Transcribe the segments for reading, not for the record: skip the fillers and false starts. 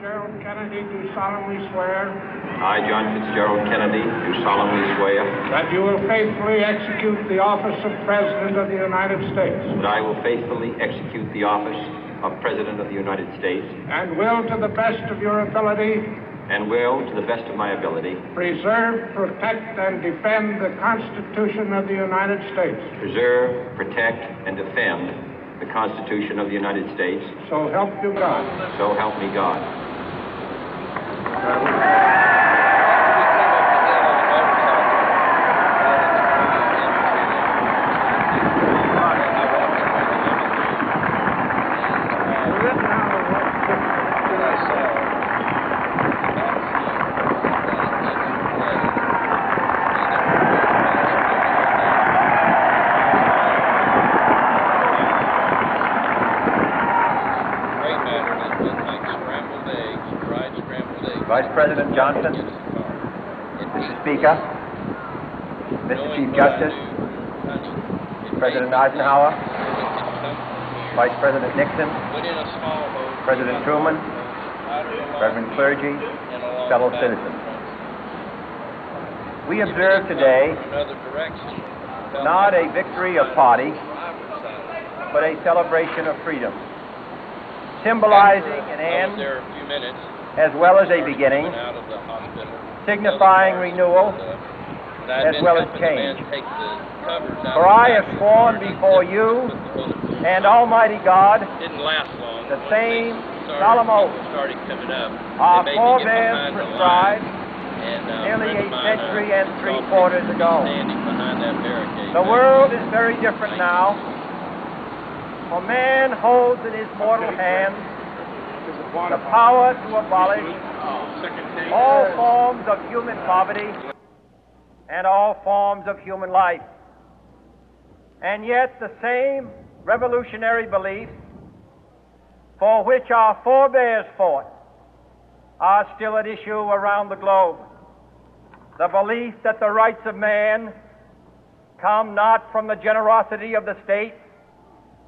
Fitzgerald Kennedy, do solemnly swear I, John Fitzgerald Kennedy, do solemnly swear that you will faithfully execute the office of President of the United States that I will faithfully execute the office of President of the United States and will, to the best of your ability, and will, to the best of my ability, preserve, protect, and defend the Constitution of the United States. preserve, protect, and defend the Constitution of the United States. So help you God. So help me God. Vice President Johnson, Mr. Speaker, Mr. Chief Justice, President Eisenhower, Vice President Nixon, President Truman, Reverend clergy, fellow citizens. We observe today not a victory of party, but a celebration of freedom, symbolizing an end as well as a beginning, signifying renewal as well as change. For I have sworn before you and Almighty God the same solemn oath our forebears prescribed nearly a century and 3/4 ago. The world is very different now, for man holds in his mortal hand the power to abolish all forms of human poverty and all forms of human life. And yet the same revolutionary beliefs for which our forebears fought are still at issue around the globe. The belief that the rights of man come not from the generosity of the state,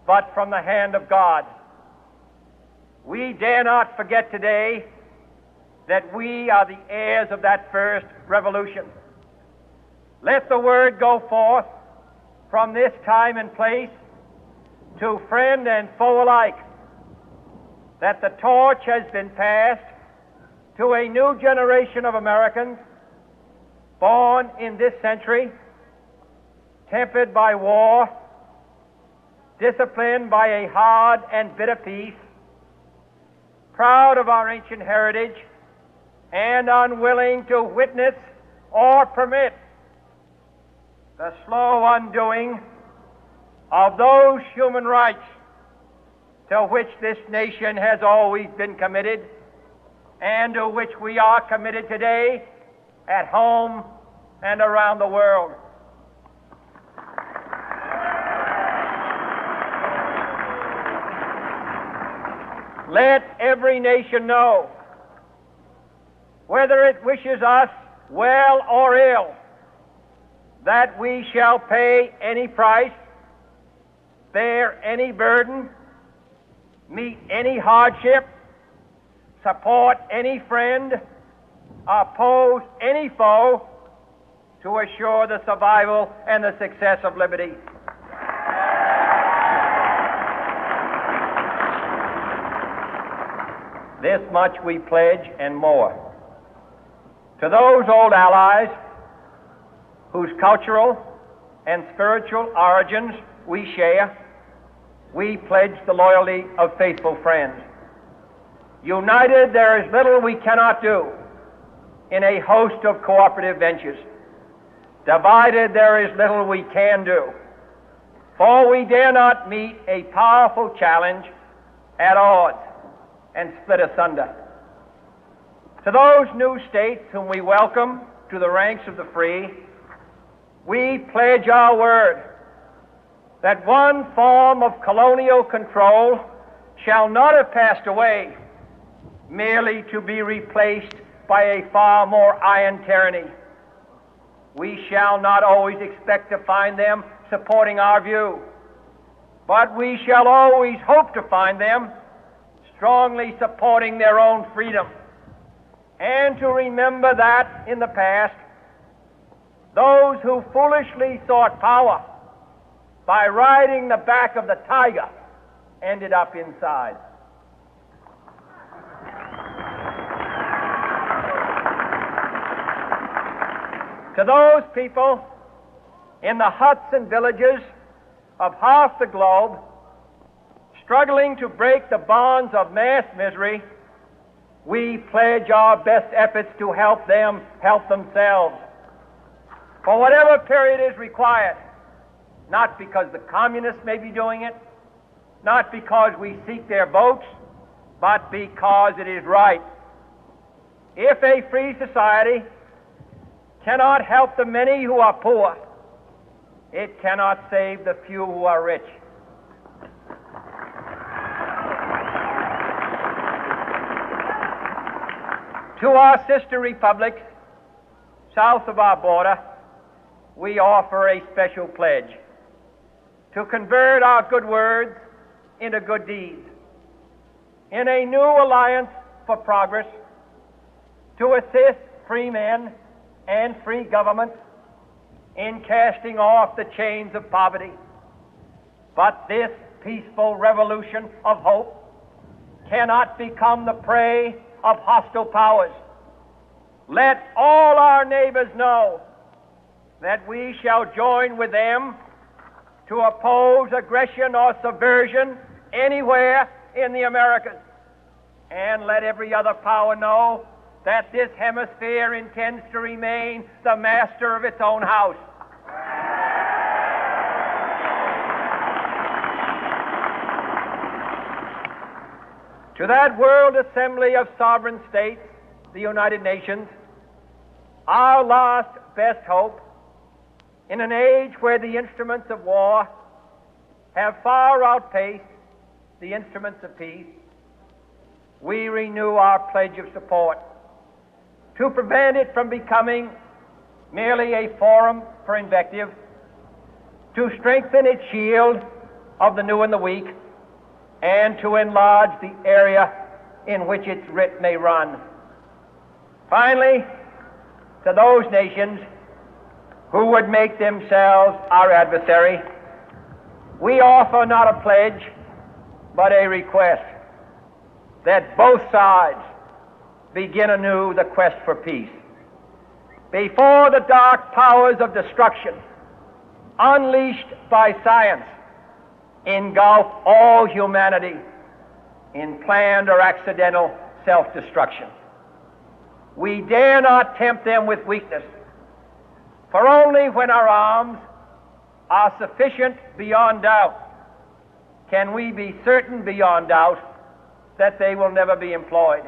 but from the hand of God. We dare not forget today that we are the heirs of that first revolution. Let the word go forth from this time and place to friend and foe alike that the torch has been passed to a new generation of Americans born in this century, tempered by war, disciplined by a hard and bitter peace, proud of our ancient heritage, and unwilling to witness or permit the slow undoing of those human rights to which this nation has always been committed and to which we are committed today at home and around the world. Let every nation know, whether it wishes us well or ill, that we shall pay any price, bear any burden, meet any hardship, support any friend, oppose any foe, to assure the survival and the success of liberty. This much we pledge and more. To those old allies whose cultural and spiritual origins we share, we pledge the loyalty of faithful friends. United, there is little we cannot do in a host of cooperative ventures. Divided, there is little we can do, for we dare not meet a powerful challenge at odds and split asunder. To those new states whom we welcome to the ranks of the free, we pledge our word that one form of colonial control shall not have passed away merely to be replaced by a far more iron tyranny. We shall not always expect to find them supporting our view, but we shall always hope to find them strongly supporting their own freedom, and to remember that in the past, those who foolishly sought power by riding the back of the tiger ended up inside. To those people in the huts and villages of half the globe struggling to break the bonds of mass misery, we pledge our best efforts to help them help themselves for whatever period is required, not because the communists may be doing it, not because we seek their votes, but because it is right. If a free society cannot help the many who are poor, it cannot save the few who are rich. To our sister republics south of our border, we offer a special pledge to convert our good words into good deeds, in a new alliance for progress, to assist free men and free governments in casting off the chains of poverty. But this peaceful revolution of hope cannot become the prey of hostile powers. Let all our neighbors know that we shall join with them to oppose aggression or subversion anywhere in the Americas. And let every other power know that this hemisphere intends to remain the master of its own house. To that World Assembly of Sovereign States, the United Nations, our last best hope, in an age where the instruments of war have far outpaced the instruments of peace, we renew our pledge of support to prevent it from becoming merely a forum for invective, to strengthen its shield of the new and the weak, and to enlarge the area in which its writ may run. Finally, to those nations who would make themselves our adversary, we offer not a pledge, but a request that both sides begin anew the quest for peace. Before the dark powers of destruction, unleashed by science, engulf all humanity in planned or accidental self-destruction, we dare not tempt them with weakness, for only when our arms are sufficient beyond doubt can we be certain beyond doubt that they will never be employed.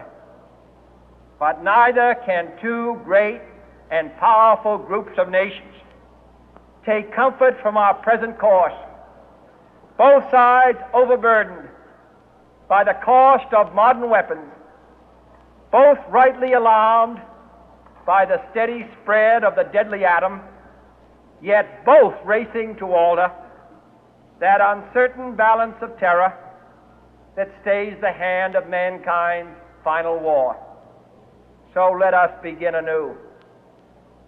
But neither can two great and powerful groups of nations take comfort from our present course, both sides overburdened by the cost of modern weapons, both rightly alarmed by the steady spread of the deadly atom, yet both racing to alter that uncertain balance of terror that stays the hand of mankind's final war. So let us begin anew,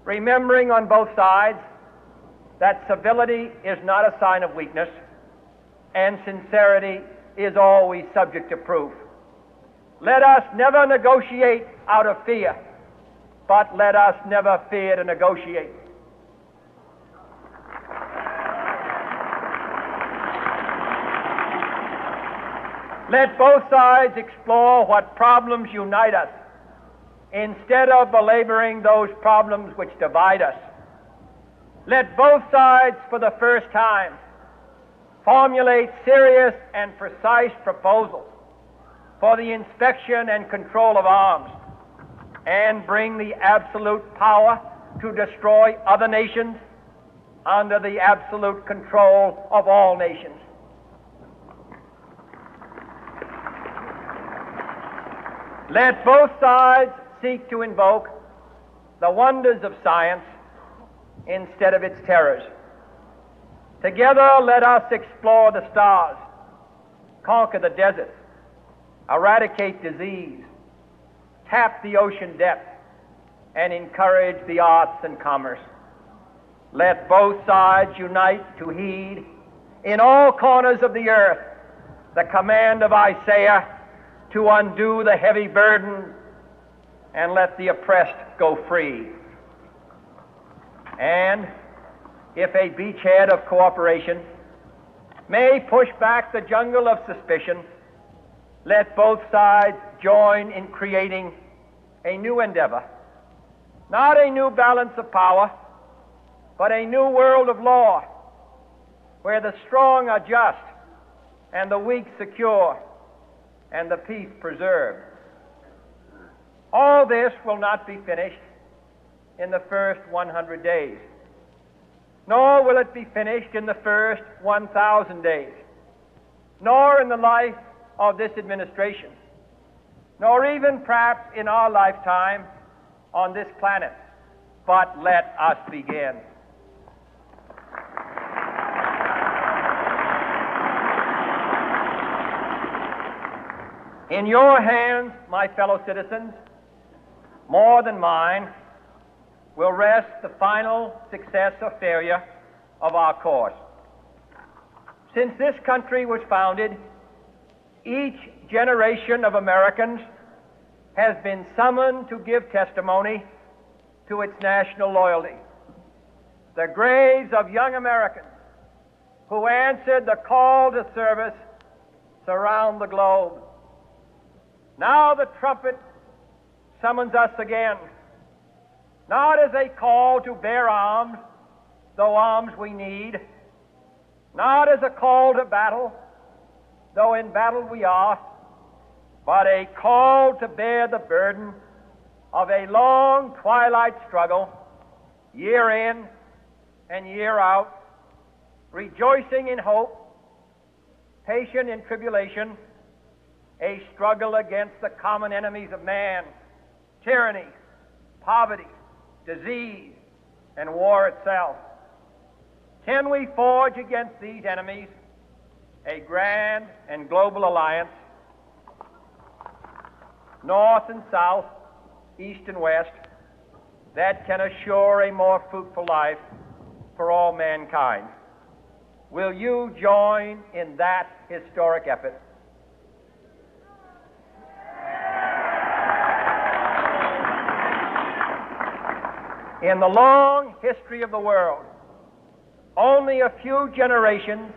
remembering on both sides that civility is not a sign of weakness, and sincerity is always subject to proof. Let us never negotiate out of fear, but let us never fear to negotiate. Let both sides explore what problems unite us, instead of belaboring those problems which divide us. Let both sides, for the first time, formulate serious and precise proposals for the inspection and control of arms, and bring the absolute power to destroy other nations under the absolute control of all nations. Let both sides seek to invoke the wonders of science instead of its terrors. Together, let us explore the stars, conquer the deserts, eradicate disease, tap the ocean depth, and encourage the arts and commerce. Let both sides unite to heed in all corners of the earth the command of Isaiah to undo the heavy burden and let the oppressed go free. And if a beachhead of cooperation may push back the jungle of suspicion, let both sides join in creating a new endeavor, not a new balance of power, but a new world of law, where the strong are just and the weak secure and the peace preserved. All this will not be finished in the first 100 days, nor will it be finished in the first 1,000 days, nor in the life of this administration, nor even perhaps in our lifetime on this planet. But let us begin. In your hands, my fellow citizens, more than mine, will rest the final success or failure of our course. Since this country was founded, each generation of Americans has been summoned to give testimony to its national loyalty. The graves of young Americans who answered the call to service surround the globe. Now the trumpet summons us again, not as a call to bear arms, though arms we need, not as a call to battle, though in battle we are, but a call to bear the burden of a long twilight struggle, year in and year out, rejoicing in hope, patient in tribulation, a struggle against the common enemies of man, tyranny, poverty, disease, and war itself. Can we forge against these enemies a grand and global alliance, north and south, east and west, that can assure a more fruitful life for all mankind? Will you join in that historic effort? In the long history of the world, only a few generations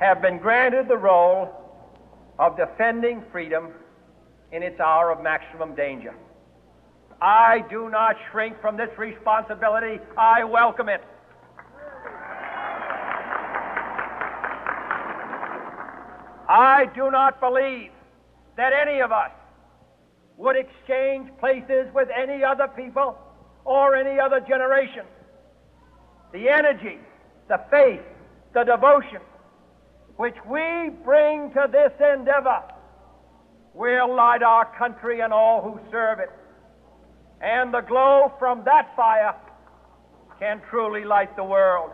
have been granted the role of defending freedom in its hour of maximum danger. I do not shrink from this responsibility. I welcome it. I do not believe that any of us would exchange places with any other people or any other generation. The energy, the faith, the devotion which we bring to this endeavor will light our country and all who serve it. And the glow from that fire can truly light the world.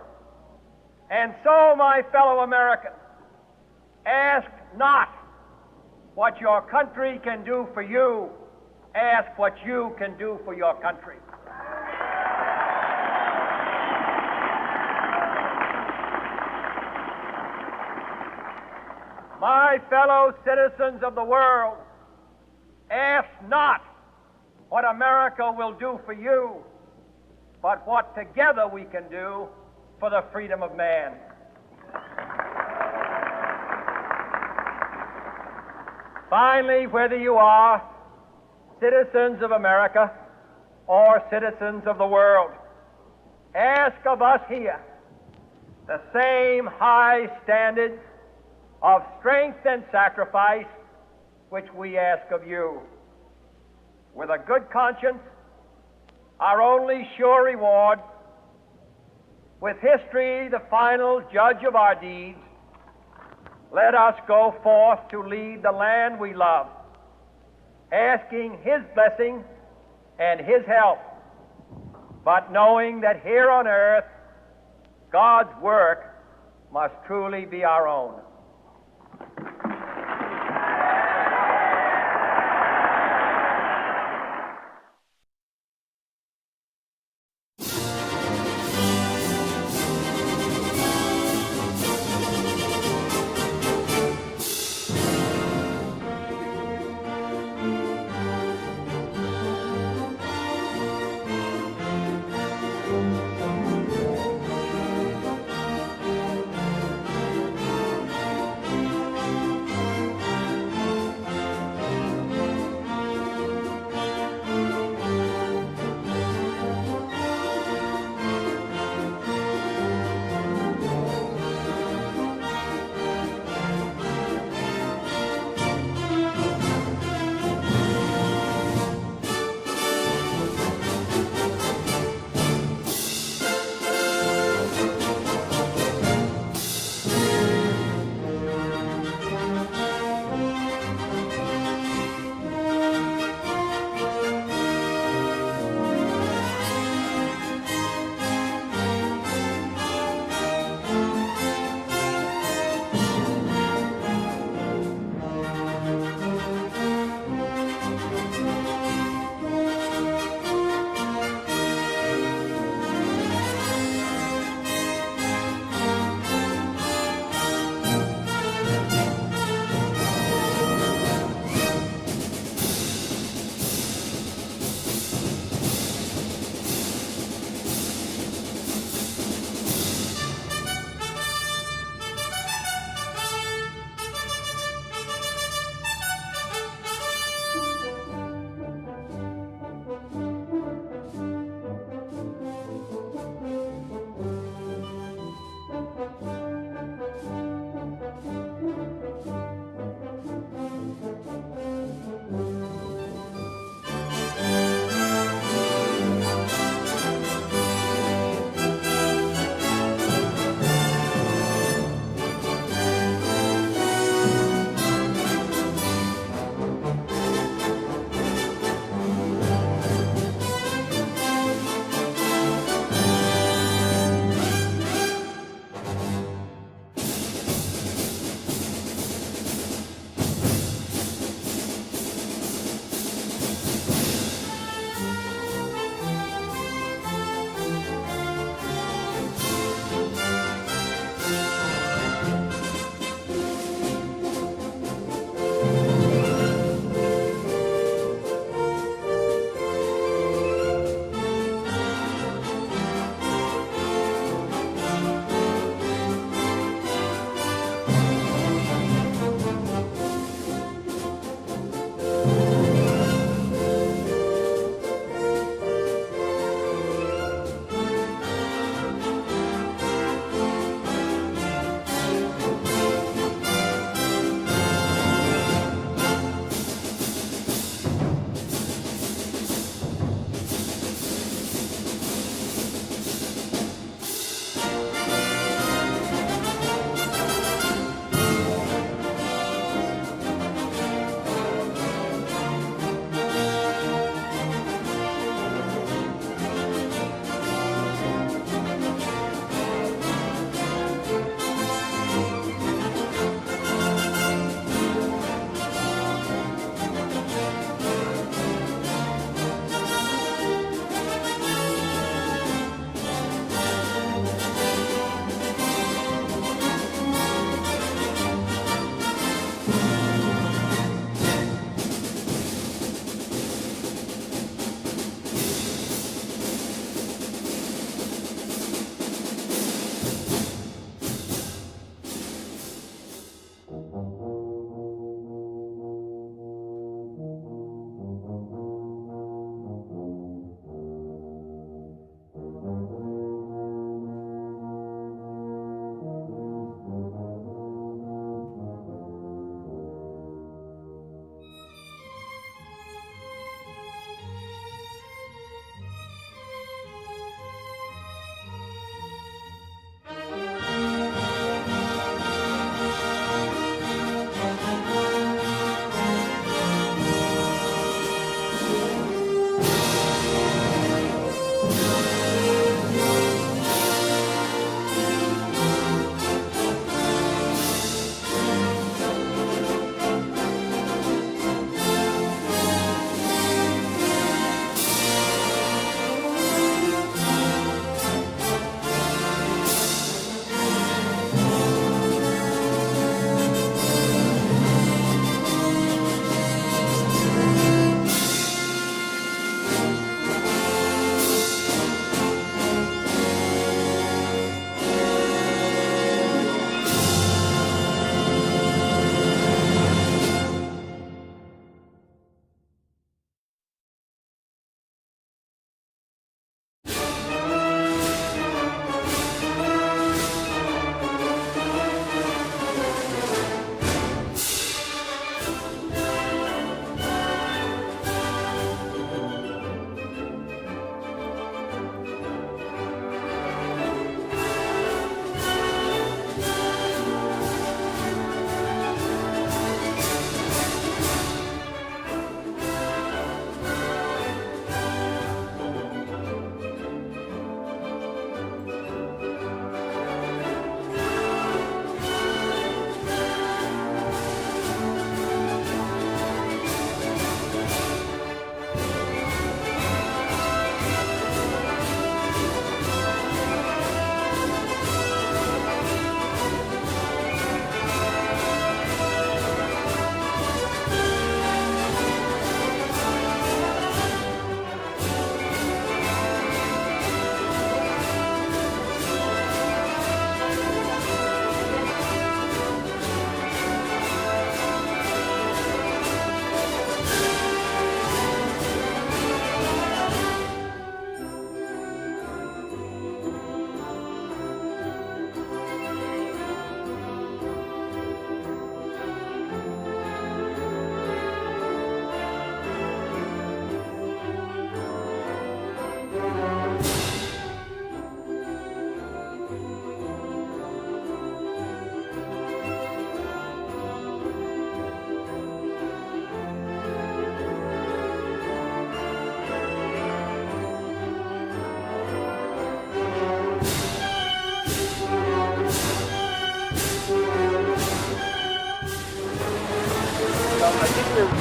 And so, my fellow Americans, ask not what your country can do for you, ask what you can do for your country. My fellow citizens of the world, ask not what America will do for you, but what together we can do for the freedom of man. Finally, whether you are citizens of America or citizens of the world, ask of us here the same high standards of strength and sacrifice which we ask of you. With a good conscience, our only sure reward, with history the final judge of our deeds, let us go forth to lead the land we love, asking His blessing and His help, but knowing that here on earth God's work must truly be our own.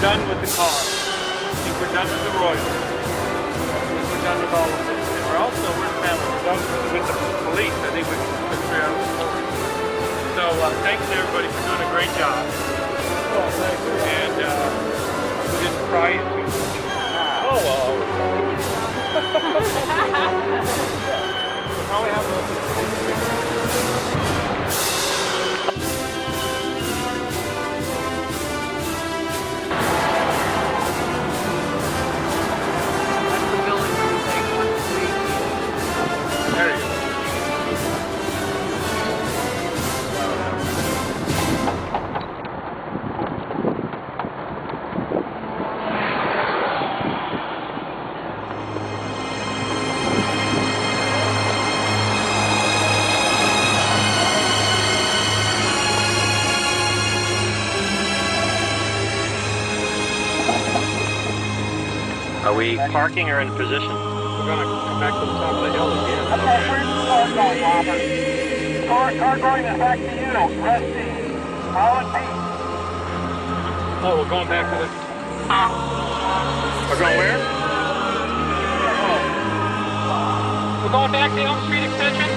done with the car. I think we're done with the Royals. We're done with all of this. And we're also, done with the police. I think we can put three out of the four. So thanks to everybody for doing a great job. And we didn't cry into it. Oh, well. Probably have There you go. Are we parking or in position? We're going to come back to the top of the hill again. Okay, where's the car going, Robert? Car going back to you. Press C. Follow it, Pete. Oh, we're going back to the... We're going where? Oh. We're going back to the Elm Street extension?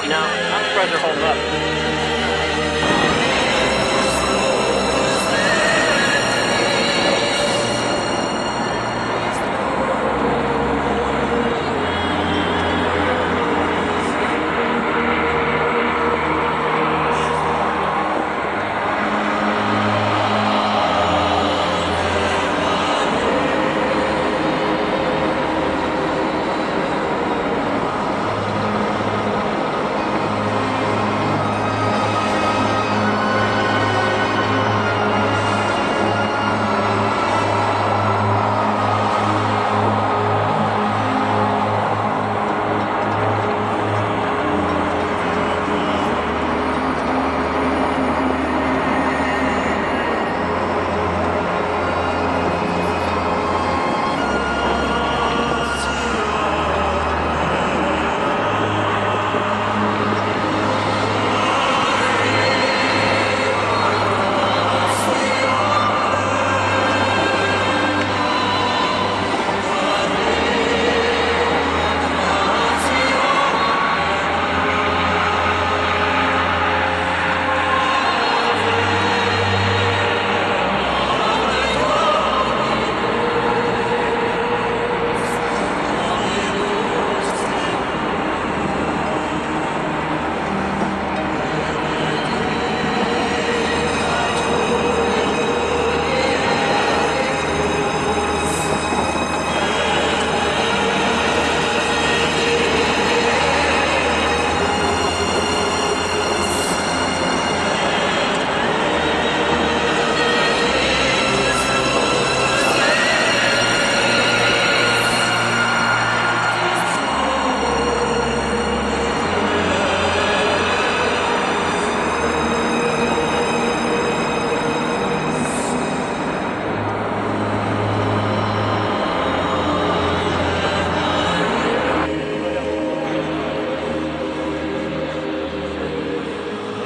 No, I'm surprised they're holding up.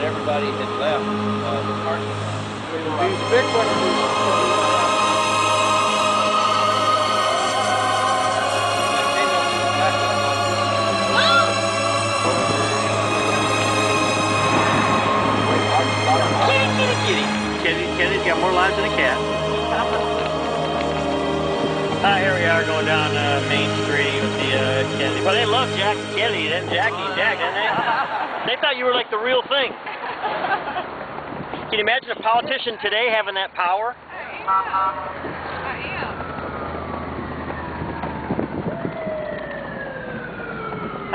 Everybody had left the parking lot. These big ones. Kitty's got more lives than a cat. Here we are going down Main Street with the Kennedy. Well, they love Jack and Kennedy, then Jackie and Jack, didn't they? They thought you were like the real thing. Can you imagine a politician today having that power? I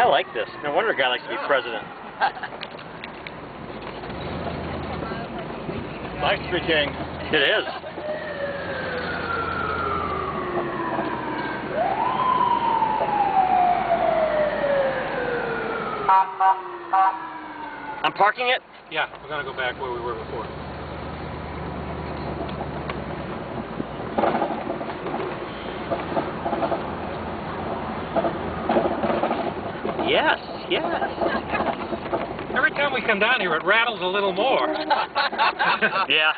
like this. No wonder a guy likes to be president. Thanks, the King. It is. I'm parking it? Yeah, we're going to go back where we were before. Yes, yes. Every time we come down here, it rattles a little more. Yeah.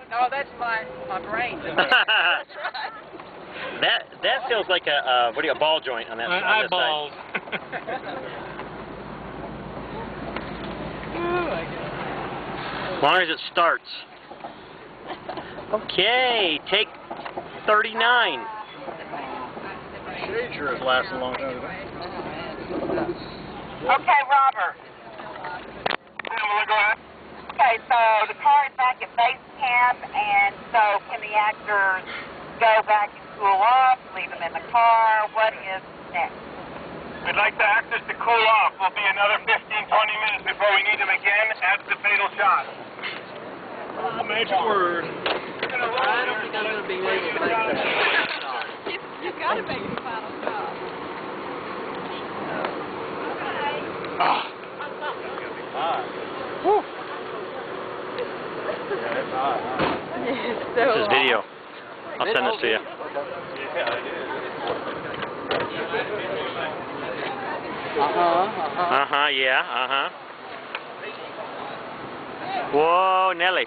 No, that's my brain. That's right. That feels like a ball joint on that side. Eyeballs. As long as it starts. Okay, take 39. Shade sure has lasted a long time. Okay, Robert. Okay, so the car is back at base camp, and so can the actors go back and cool off, leave them in the car? What is next? We'd like the actors to cool off. We'll be another 15, 20 minutes before we need them again. That's the fatal shot. Oh, magic word. I don't think I'm going to be able to make that. You've got to make the final shot. Whew. It's so This is video. I'll send this to you. Yeah, Whoa, Nelly.